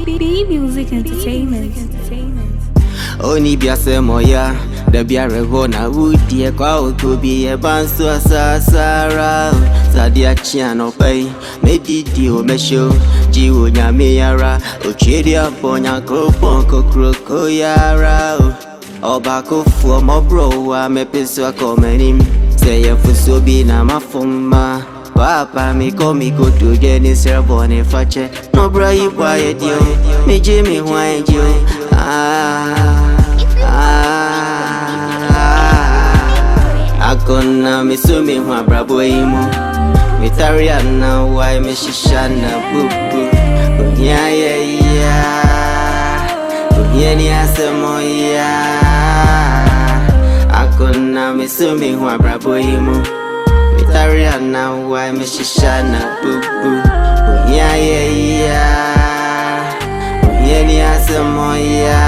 Bmusic Entertainment. Oni biase moya, dabiaa na wodie kɔaa okobi ebanso asasara. Adeɛ akye anɔpa medidi mɛhyɛ ji onyame yiara, otwerɛduapɔn nyankopɔn okokroko yiara. Ɔbakofoɔ mɔbrɔwa mɛpemso anim, sɛ ɛnfomsoɔ bi na mafoma. Paapa mi kotodwe ni serɛ bɔne fakyɛ ɔbra yi bɔ Adeɛ megye me ho ɛngye Ankonam mi so me ho abrabɔ yi mu metare ana wai mɛhyɛ na bubu ohia yɛya ohia ni asɛm ɔya Ankonam mi so me ho abrabɔ yi mu metare ana wai mɛhyɛ na bubu ohia yɛya ohia ni asɛm ɔya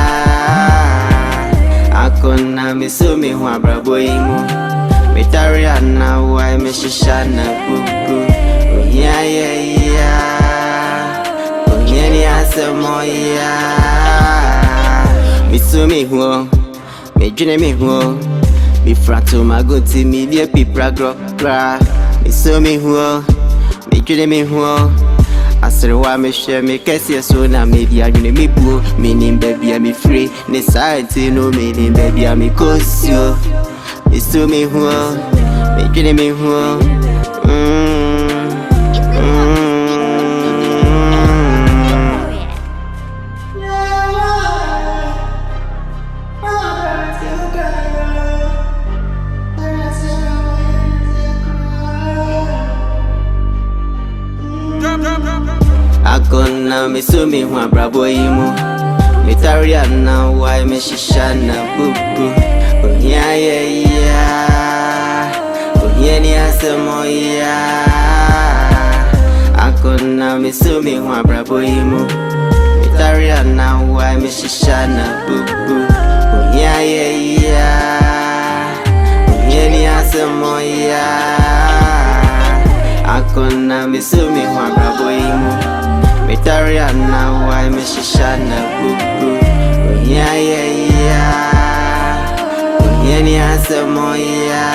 Ankonam mi so me ho abrabɔ yi mu metare ana wai mɛhyɛ na bubu ohia yɛya ohia ni asɛm ɔya mi so me ho medwene me ho mi frato magoti mi lie pipra gra mi so me ho medwene me ho aserewa mɛhyɛ me kɛseɛ so na medi adwene me buo menim baabia me firi ne saa nti no menim baabia me kɔsuo mi so me ho medwene me ho Ankonam mi so me ho abrabɔ yi mu metare ana wai mɛhyɛ na bubu ohia yɛya ohia ni asɛm ɔya Ankonam mi so me ho abrabɔ yi mu metare ana wai mɛhyɛ na bubu ohia yɛya ohia ni asɛm ɔya Ankonam mi so me ho abrabɔ yi mu metare ana wai mɛhyɛ na bubu ohia yɛya ohia ni asɛm ɔya